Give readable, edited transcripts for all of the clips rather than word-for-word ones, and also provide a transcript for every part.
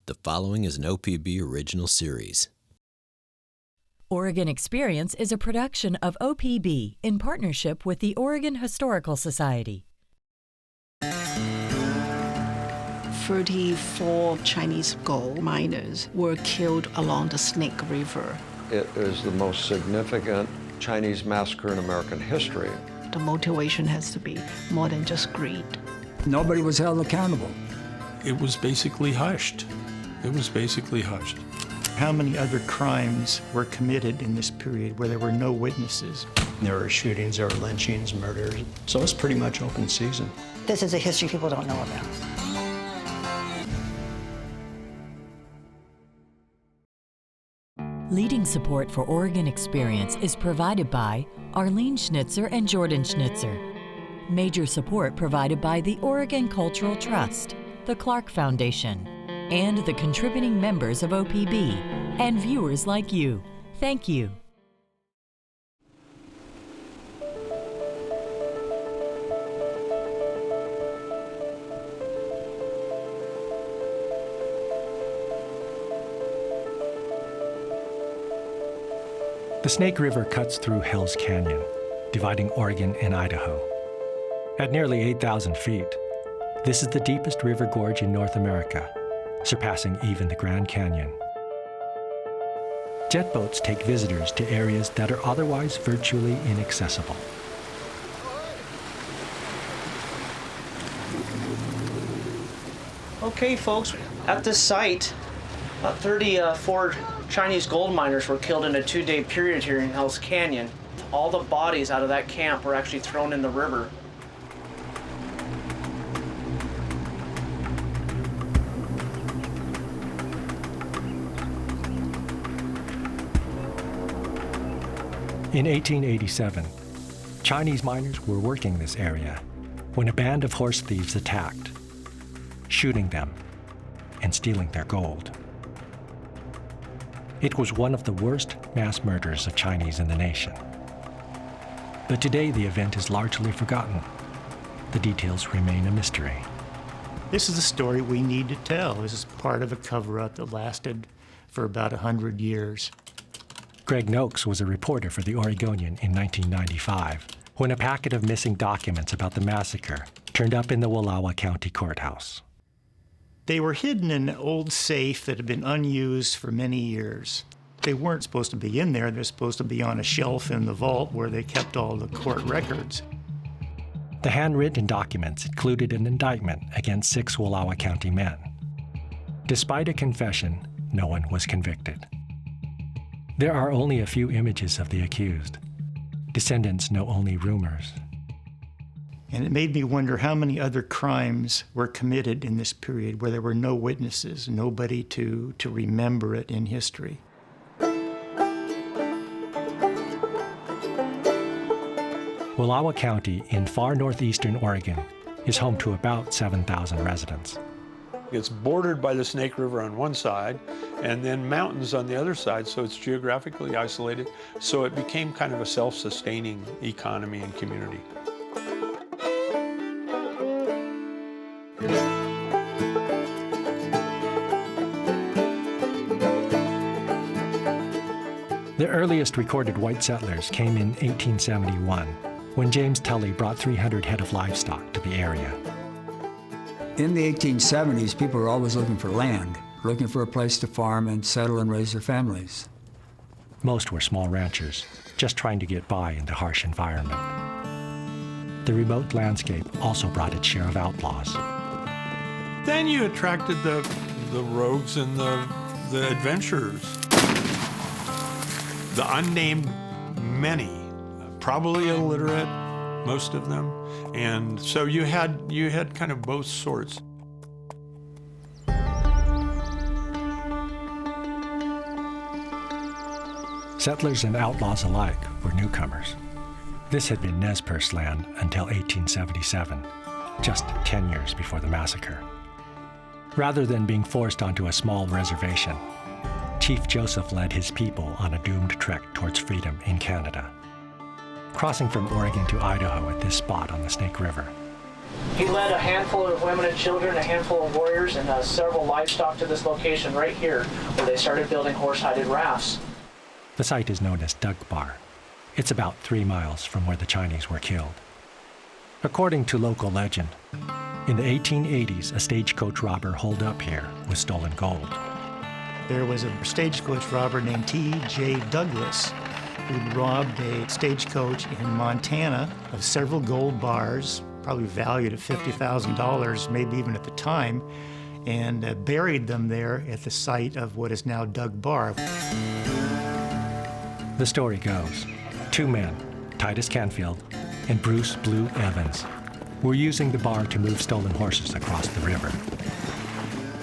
The following is an OPB original series. Oregon Experience is a production of OPB in partnership with the Oregon Historical Society. 34 Chinese gold miners were killed along the Snake River. It is the most significant Chinese massacre in American history. The motivation has to be more than just greed. Nobody was held accountable. It was basically hushed. How many other crimes were committed in this period where there were no witnesses? There were shootings, there were lynchings, murders, so it's pretty much open season. This is a history people don't know about. Leading support for Oregon Experience is provided by Arlene Schnitzer and Jordan Schnitzer. Major support provided by the Oregon Cultural Trust, the Clark Foundation, and the contributing members of OPB, and viewers like you. Thank you. The Snake River cuts through Hell's Canyon, dividing Oregon and Idaho. At nearly 8,000 feet, this is the deepest river gorge in North America, surpassing even the Grand Canyon. Jet boats take visitors to areas that are otherwise virtually inaccessible. Okay, folks, at this site, about 34 Chinese gold miners were killed in a 2-day period here in Hell's Canyon. All the bodies out of that camp were actually thrown in the river. In 1887, Chinese miners were working this area when a band of horse thieves attacked, shooting them and stealing their gold. It was one of the worst mass murders of Chinese in the nation. But today the event is largely forgotten. The details remain a mystery. This is a story we need to tell. This is part of a cover-up that lasted for about 100 years. Greg Noakes was a reporter for The Oregonian in 1995 when a packet of missing documents about the massacre turned up in the Wallowa County courthouse. They were hidden in an old safe that had been unused for many years. They weren't supposed to be in there. They're supposed to be on a shelf in the vault where they kept all the court records. The handwritten documents included an indictment against 6 Wallowa County men. Despite a confession, no one was convicted. There are only a few images of the accused. Descendants know only rumors. And it made me wonder how many other crimes were committed in this period where there were no witnesses, nobody to remember it in history. Wallowa County in far northeastern Oregon is home to about 7,000 residents. It's bordered by the Snake River on one side and then mountains on the other side, so it's geographically isolated. So it became kind of a self-sustaining economy and community. The earliest recorded white settlers came in 1871, when James Tully brought 300 head of livestock to the area. In the 1870s, people were always looking for land, looking for a place to farm and settle and raise their families. Most were small ranchers, just trying to get by in the harsh environment. The remote landscape also brought its share of outlaws. Then you attracted the rogues and the adventurers. The unnamed many, probably illiterate, most of them. And so you had kind of both sorts. Settlers and outlaws alike were newcomers. This had been Nez Perce land until 1877, just 10 years before the massacre. Rather than being forced onto a small reservation, Chief Joseph led his people on a doomed trek towards freedom in Canada. Crossing from Oregon to Idaho at this spot on the Snake River, He led a handful of women and children, a handful of warriors, and several livestock to this location right here, where they started building horse-hided rafts. The site is known as Dug Bar. It's about 3 miles from where the Chinese were killed. According to local legend, in the 1880s, a stagecoach robber holed up here with stolen gold. There was a stagecoach robber named T.J. Douglas who robbed a stagecoach in Montana of several gold bars, probably valued at $50,000, maybe even at the time, and buried them there at the site of what is now Dug Bar. The story goes, 2 men, Titus Canfield and Bruce Blue Evans, were using the bar to move stolen horses across the river.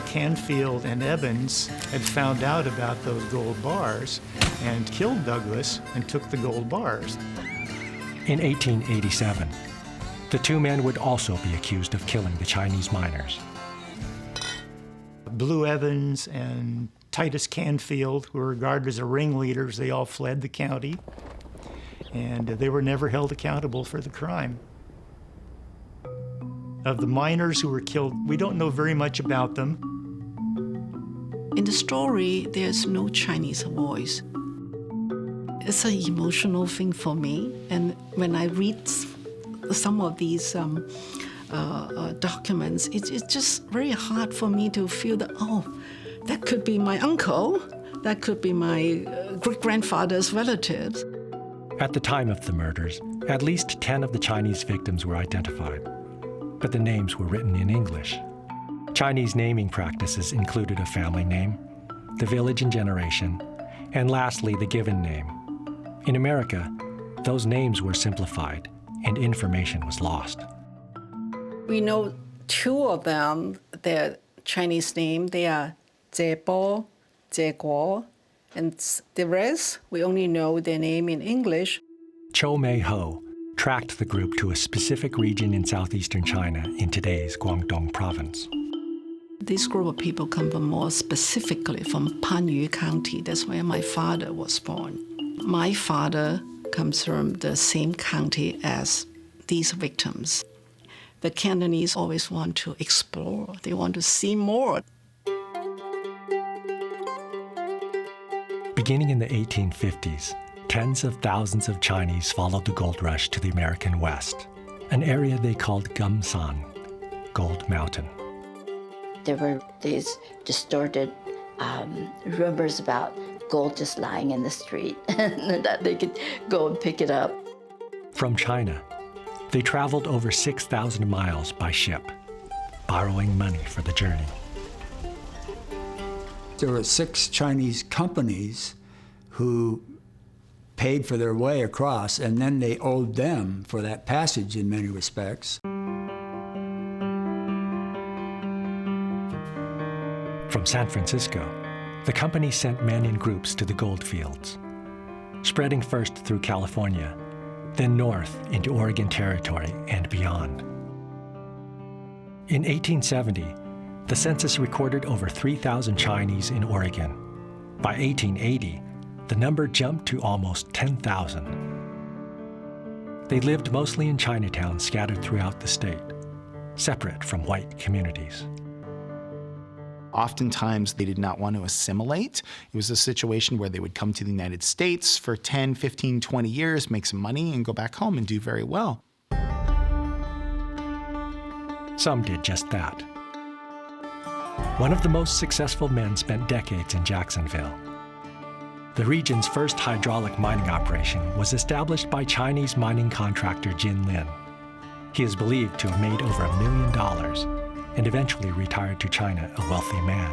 Canfield and Evans had found out about those gold bars and killed Douglas and took the gold bars. In 1887, the 2 men would also be accused of killing the Chinese miners. Blue Evans and Titus Canfield, who were regarded as the ringleaders, they all fled the county, and they were never held accountable for the crime. Of the miners who were killed, we don't know very much about them. In the story, there's no Chinese voice. It's an emotional thing for me, and when I read some of these documents, it's just very hard for me to feel that, oh, that could be my uncle, that could be my great-grandfather's relatives. At the time of the murders, at least 10 of the Chinese victims were identified, but the names were written in English. Chinese naming practices included a family name, the village and generation, and lastly, the given name. In America, those names were simplified and information was lost. We know 2 of them, their Chinese name, they are Zebo, Zeguo, and the rest, we only know their name in English. Cho Mei Ho tracked the group to a specific region in southeastern China in today's Guangdong province. This group of people come from more specifically from Panyu County. That's where my father was born. My father comes from the same county as these victims. The Cantonese always want to explore. They want to see more. Beginning in the 1850s, tens of thousands of Chinese followed the gold rush to the American West, an area they called Gumsan, Gold Mountain. There were these distorted rumors about gold just lying in the street and that they could go and pick it up. From China, they traveled over 6,000 miles by ship, borrowing money for the journey. There were 6 Chinese companies who paid for their way across, and then they owed them for that passage in many respects. From San Francisco, the company sent men in groups to the gold fields, spreading first through California, then north into Oregon Territory and beyond. In 1870, the census recorded over 3,000 Chinese in Oregon. By 1880, the number jumped to almost 10,000. They lived mostly in Chinatowns scattered throughout the state, separate from white communities. Oftentimes, they did not want to assimilate. It was a situation where they would come to the United States for 10, 15, 20 years, make some money, and go back home and do very well. Some did just that. One of the most successful men spent decades in Jacksonville. The region's first hydraulic mining operation was established by Chinese mining contractor Jin Lin. He is believed to have made over $1 million and eventually retired to China a wealthy man.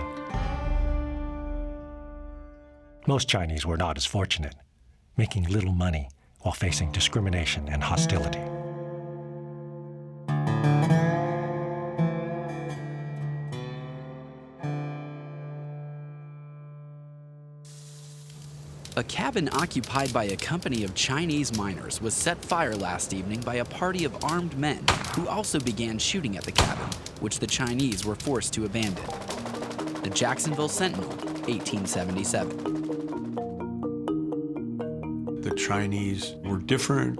Most Chinese were not as fortunate, making little money while facing discrimination and hostility. A cabin occupied by a company of Chinese miners was set fire last evening by a party of armed men who also began shooting at the cabin, which the Chinese were forced to abandon. The Jacksonville Sentinel, 1877. The Chinese were different.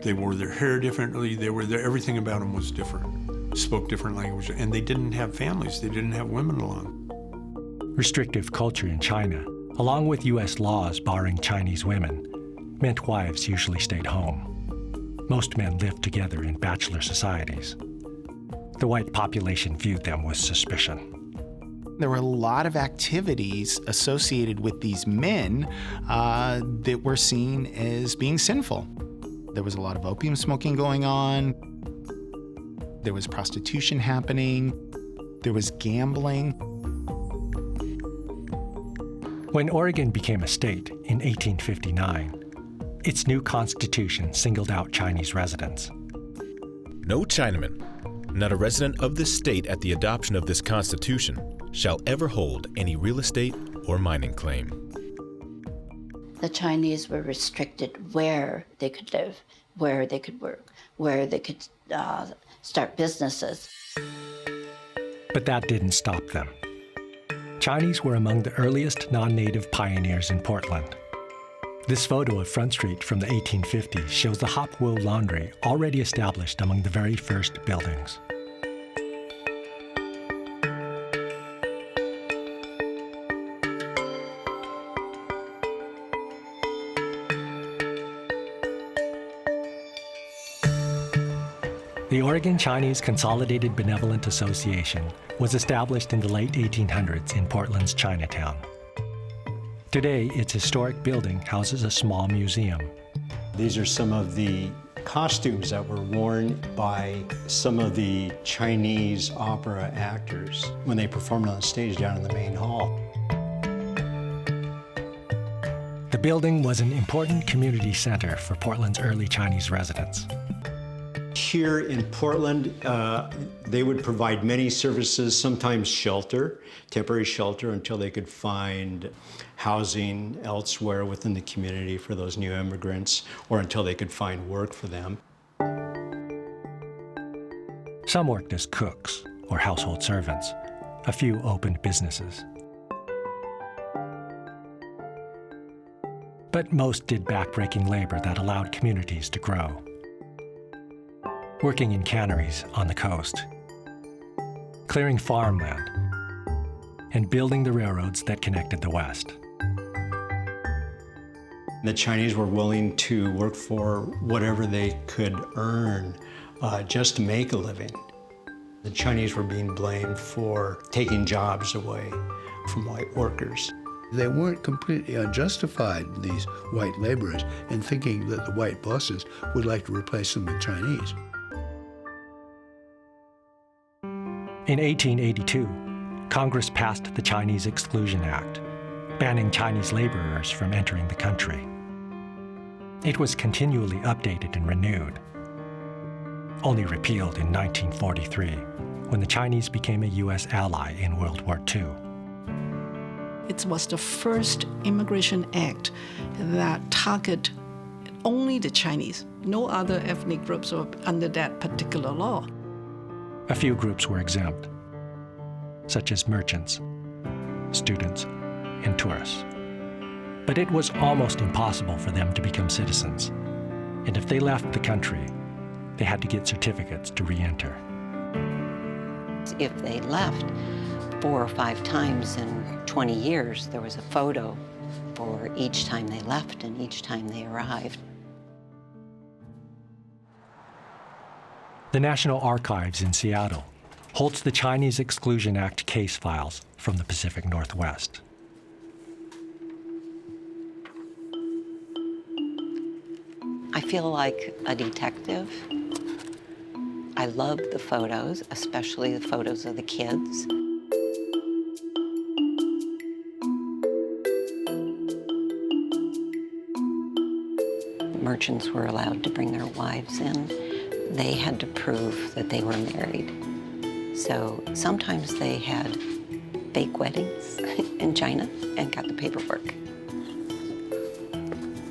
They wore their hair differently. Everything about them was different. spoke different languages, and they didn't have families. They didn't have women along. Restrictive culture in China, along with U.S. laws barring Chinese women, meant wives usually stayed home. Most men lived together in bachelor societies. The white population viewed them with suspicion. There were a lot of activities associated with these men that were seen as being sinful. There was a lot of opium smoking going on. There was prostitution happening. There was gambling. When Oregon became a state in 1859, its new constitution singled out Chinese residents. No Chinaman, not a resident of this state at the adoption of this constitution, shall ever hold any real estate or mining claim. The Chinese were restricted where they could live, where they could work, where they could start businesses. But that didn't stop them. Chinese were among the earliest non-native pioneers in Portland. This photo of Front Street from the 1850s shows the Hop Wool Laundry already established among the very first buildings. The Oregon Chinese Consolidated Benevolent Association was established in the late 1800s in Portland's Chinatown. Today, its historic building houses a small museum. These are some of the costumes that were worn by some of the Chinese opera actors when they performed on the stage down in the main hall. The building was an important community center for Portland's early Chinese residents. Here in Portland, they would provide many services, sometimes shelter, temporary shelter, until they could find housing elsewhere within the community for those new immigrants, or until they could find work for them. Some worked as cooks or household servants. A few opened businesses. But most did backbreaking labor that allowed communities to grow. Working in canneries on the coast, clearing farmland, and building the railroads that connected the West. The Chinese were willing to work for whatever they could earn just to make a living. The Chinese were being blamed for taking jobs away from white workers. They weren't completely unjustified, these white laborers, in thinking that the white bosses would like to replace them with Chinese. In 1882, Congress passed the Chinese Exclusion Act, banning Chinese laborers from entering the country. It was continually updated and renewed, only repealed in 1943, when the Chinese became a U.S. ally in World War II. It was the first immigration act that targeted only the Chinese. No other ethnic groups were under that particular law. A few groups were exempt, such as merchants, students, and tourists. But it was almost impossible for them to become citizens. And if they left the country, they had to get certificates to re-enter. If they left 4 or 5 times in 20 years, there was a photo for each time they left and each time they arrived. The National Archives in Seattle holds the Chinese Exclusion Act case files from the Pacific Northwest. I feel like a detective. I love the photos, especially the photos of the kids. Merchants were allowed to bring their wives in. They had to prove that they were married. So sometimes they had fake weddings in China and got the paperwork.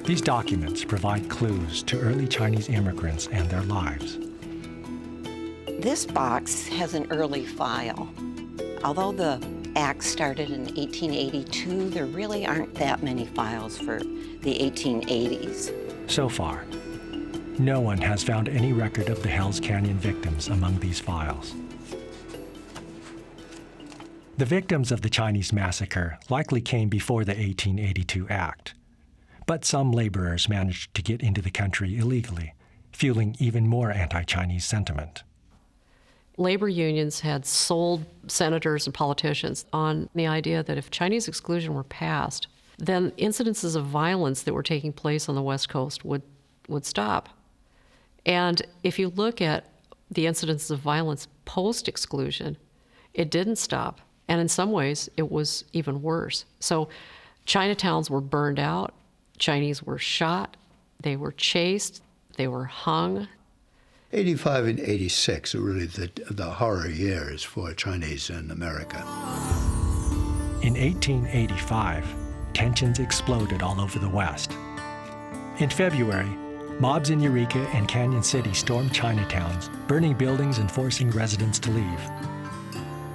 These documents provide clues to early Chinese immigrants and their lives. This box has an early file. Although the act started in 1882, there really aren't that many files for the 1880s. So far, no one has found any record of the Hells Canyon victims among these files. The victims of the Chinese massacre likely came before the 1882 Act, but some laborers managed to get into the country illegally, fueling even more anti-Chinese sentiment. Labor unions had sold senators and politicians on the idea that if Chinese exclusion were passed, then incidences of violence that were taking place on the West Coast would stop. And if you look at the incidences of violence post-exclusion, it didn't stop. And in some ways, it was even worse. So Chinatowns were burned out, Chinese were shot, they were chased, they were hung. 85 and 86 are really the horror years for Chinese in America. In 1885, tensions exploded all over the West. In February, mobs in Eureka and Canyon City stormed Chinatowns, burning buildings and forcing residents to leave.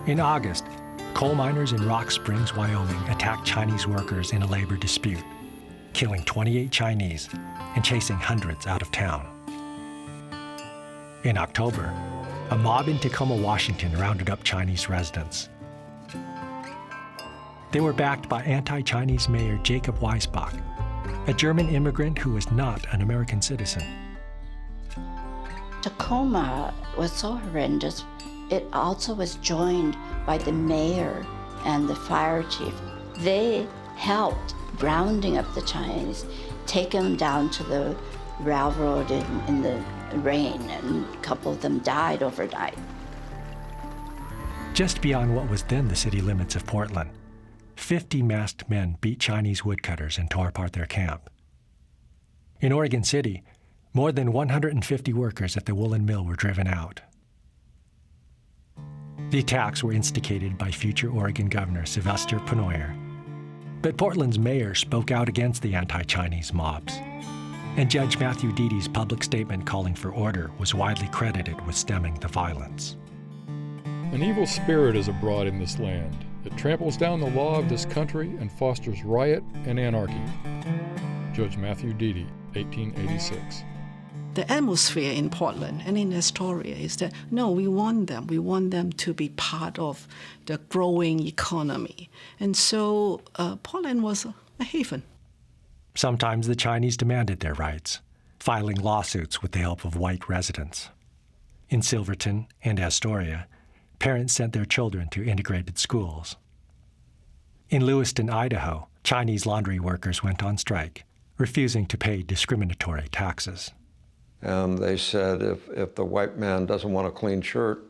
In August, coal miners in Rock Springs, Wyoming, attacked Chinese workers in a labor dispute, killing 28 Chinese and chasing hundreds out of town. In October, a mob in Tacoma, Washington rounded up Chinese residents. They were backed by anti-Chinese Mayor Jacob Weisbach, a German immigrant who was not an American citizen. Tacoma was so horrendous. It also was joined by the mayor and the fire chief. They helped rounding up the Chinese, take them down to the railroad in the rain, and a couple of them died overnight. Just beyond what was then the city limits of Portland, 50 masked men beat Chinese woodcutters and tore apart their camp. In Oregon City, more than 150 workers at the woolen mill were driven out. The attacks were instigated by future Oregon Governor Sylvester Penoyer. But Portland's mayor spoke out against the anti-Chinese mobs, and Judge Matthew Deede's public statement calling for order was widely credited with stemming the violence. An evil spirit is abroad in this land. It tramples down the law of this country and fosters riot and anarchy. Judge Matthew Deede, 1886. The atmosphere in Portland and in Astoria is that, no, we want them to be part of the growing economy. And so Portland was a haven. Sometimes the Chinese demanded their rights, filing lawsuits with the help of white residents. In Silverton and Astoria, parents sent their children to integrated schools. In Lewiston, Idaho, Chinese laundry workers went on strike, refusing to pay discriminatory taxes. And they said, if the white man doesn't want a clean shirt,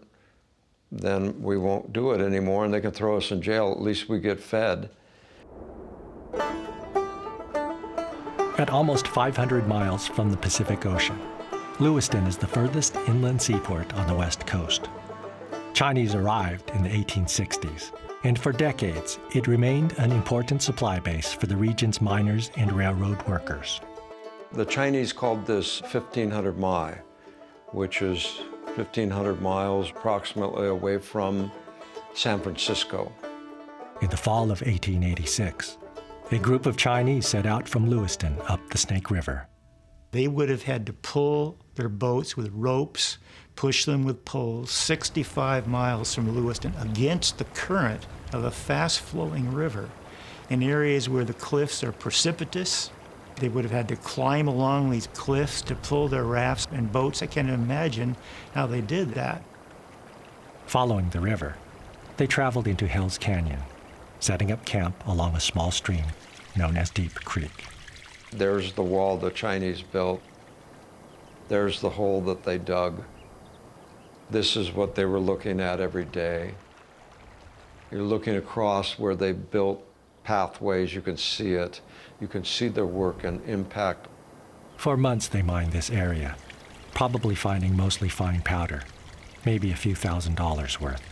then we won't do it anymore, and they can throw us in jail. At least we get fed. At almost 500 miles from the Pacific Ocean, Lewiston is the furthest inland seaport on the West Coast. Chinese arrived in the 1860s, and for decades, it remained an important supply base for the region's miners and railroad workers. The Chinese called this 1500 Mai, which is 1,500 miles approximately away from San Francisco. In the fall of 1886, a group of Chinese set out from Lewiston up the Snake River. They would have had to pull their boats with ropes, push them with poles 65 miles from Lewiston against the current of a fast-flowing river in areas where the cliffs are precipitous. They would have had to climb along these cliffs to pull their rafts and boats. I can't imagine how they did that. Following the river, they traveled into Hells Canyon, setting up camp along a small stream known as Deep Creek. There's the wall the Chinese built. There's the hole that they dug. This is what they were looking at every day. You're looking across where they built pathways. You can see it. You can see their work and impact. For months they mined this area, probably finding mostly fine powder, maybe a few $1,000s worth.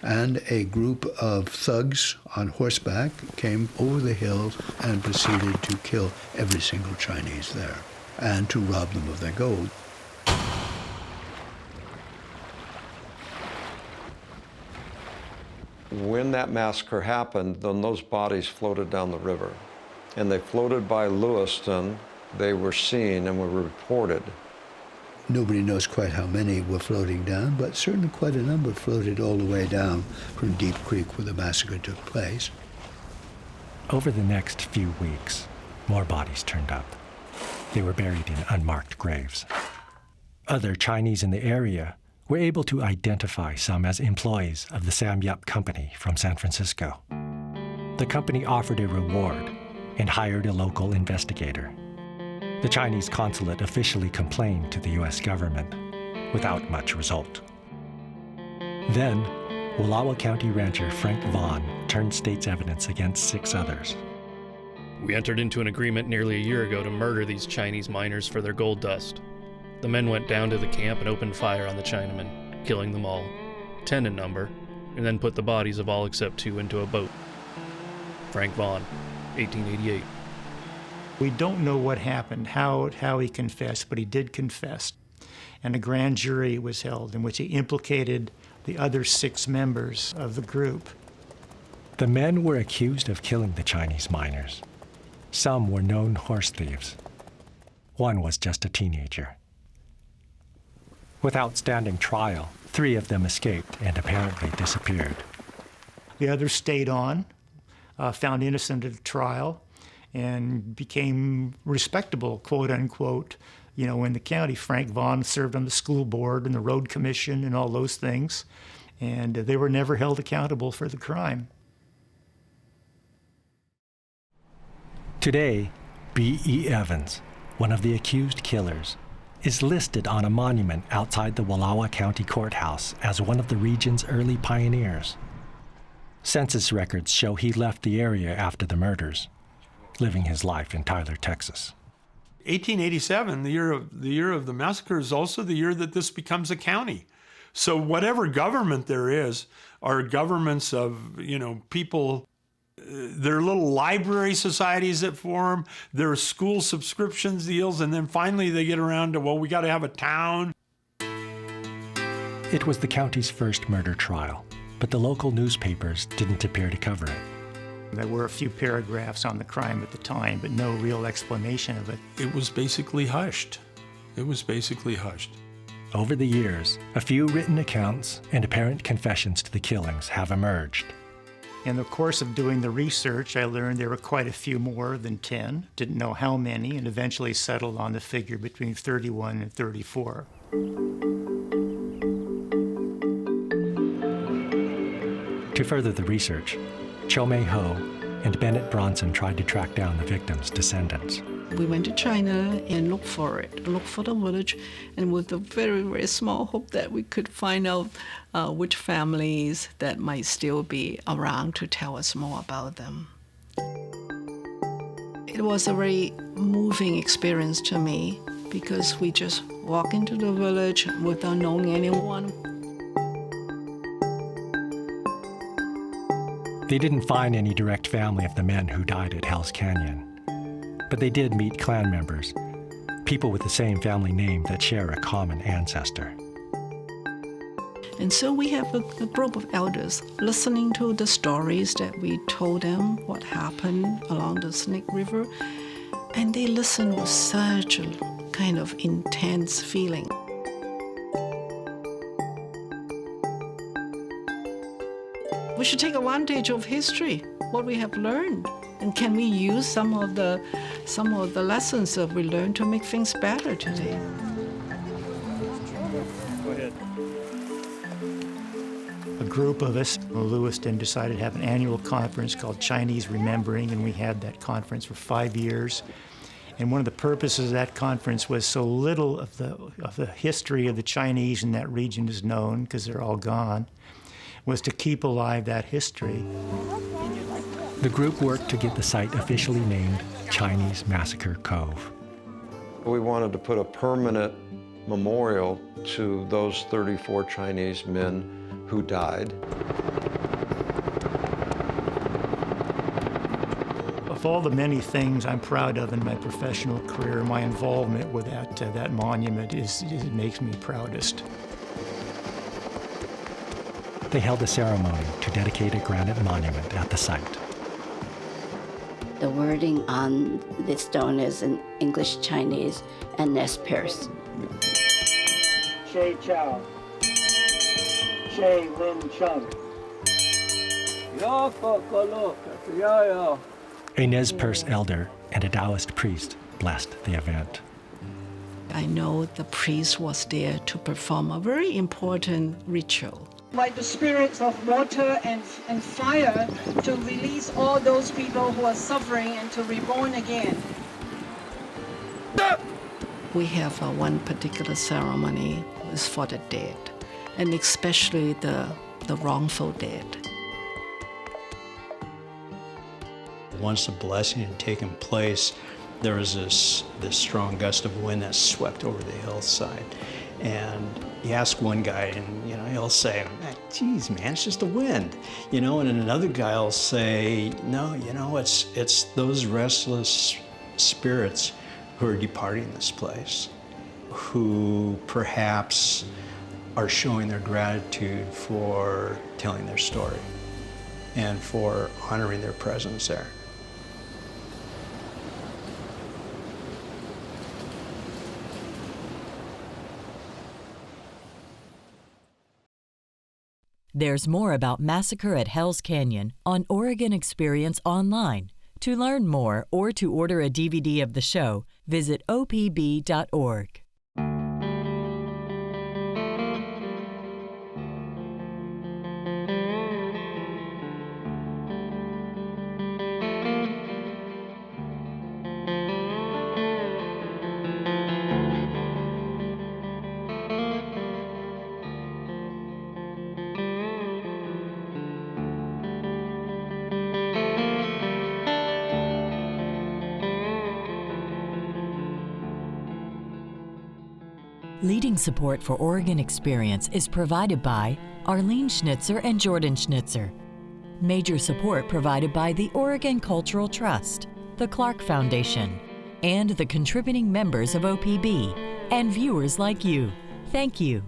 And a group of thugs on horseback came over the hills and proceeded to kill every single Chinese there and to rob them of their gold. When that massacre happened, then those bodies floated down the river. And they floated by Lewiston They were seen and were reported. Nobody knows quite how many were floating down, but certainly quite a number floated all the way down from Deep Creek where the massacre took place. Over the next few weeks, more bodies turned up. They were buried in unmarked graves. Other Chinese in the area were able to identify some as employees of the Sam Yap Company from San Francisco. The company offered a reward and hired a local investigator. The Chinese consulate officially complained to the U.S. government, without much result. Then, Wallowa County rancher Frank Vaughn turned state's evidence against 6 others. We entered into an agreement nearly a year ago to murder these Chinese miners for their gold dust. The men went down to the camp and opened fire on the Chinamen, killing them all, 10 in number, and then put the bodies of all except 2 into a boat. Frank Vaughn, 1888. We don't know what happened, how he confessed, but he did confess. And a grand jury was held in which he implicated the other 6 members of the group. The men were accused of killing the Chinese miners. Some were known horse thieves. One was just a teenager. Without standing trial, 3 of them escaped and apparently disappeared. The others stayed on, found innocent at trial, and became respectable, quote unquote, in the county. Frank Vaughn served on the school board and the road commission and all those things, and they were never held accountable for the crime. Today, B.E. Evans, one of the accused killers, is listed on a monument outside the Wallowa County Courthouse as one of the region's early pioneers. Census records show he left the area after the murders, living his life in Tyler, Texas. 1887, the year of the massacre, is also the year that this becomes a county. So whatever government there is, are governments of, people. There are little library societies that form, there are school subscriptions deals, and then finally they get around to, we got to have a town. It was the county's first murder trial, but the local newspapers didn't appear to cover it. There were a few paragraphs on the crime at the time, but no real explanation of it. It was basically hushed. Over the years, a few written accounts and apparent confessions to the killings have emerged. In the course of doing the research, I learned there were quite a few more than 10. Didn't know how many, and eventually settled on the figure between 31 and 34. To further the research, Cho Mei Ho and Bennett Bronson tried to track down the victims' descendants. We went to China and looked for the village, and with a very, very small hope that we could find out which families that might still be around to tell us more about them. It was a very moving experience to me because we just walked into the village without knowing anyone. They didn't find any direct family of the men who died at Hell's Canyon. But they did meet clan members, people with the same family name that share a common ancestor. And so we have a group of elders listening to the stories that we told them, what happened along the Snake River, and they listen with such a kind of intense feeling. We should take advantage of history, what we have learned. And can we use some of the lessons that we learned to make things better today? Go ahead. A group of us in Lewiston decided to have an annual conference called Chinese Remembering, and we had that conference for 5 years. And one of the purposes of that conference was so little of the history of the Chinese in that region is known, because they're all gone, was to keep alive that history. The group worked to get the site officially named Chinese Massacre Cove. We wanted to put a permanent memorial to those 34 Chinese men who died. Of all the many things I'm proud of in my professional career, my involvement with that monument it makes me proudest. They held a ceremony to dedicate a granite monument at the site. The wording on the stone is in English, Chinese, and Nez Perce. Shay Chow. Shay Lin Chung. A Nez Perce elder and a Taoist priest blessed the event. I know the priest was there to perform a very important ritual. Like the spirits of water and fire to release all those people who are suffering and to reborn again. We have one particular ceremony is for the dead, and especially the wrongful dead. Once the blessing had taken place, there was this strong gust of wind that swept over the hillside. And you ask one guy, and he'll say, "Geez, man, it's just the wind," and then another guy will say, "No, it's those restless spirits who are departing this place, who perhaps are showing their gratitude for telling their story and for honoring their presence there." There's more about Massacre at Hell's Canyon on Oregon Experience Online. To learn more or to order a DVD of the show, visit opb.org. Leading support for Oregon Experience is provided by Arlene Schnitzer and Jordan Schnitzer. Major support provided by the Oregon Cultural Trust, the Clark Foundation, and the contributing members of OPB, and viewers like you. Thank you.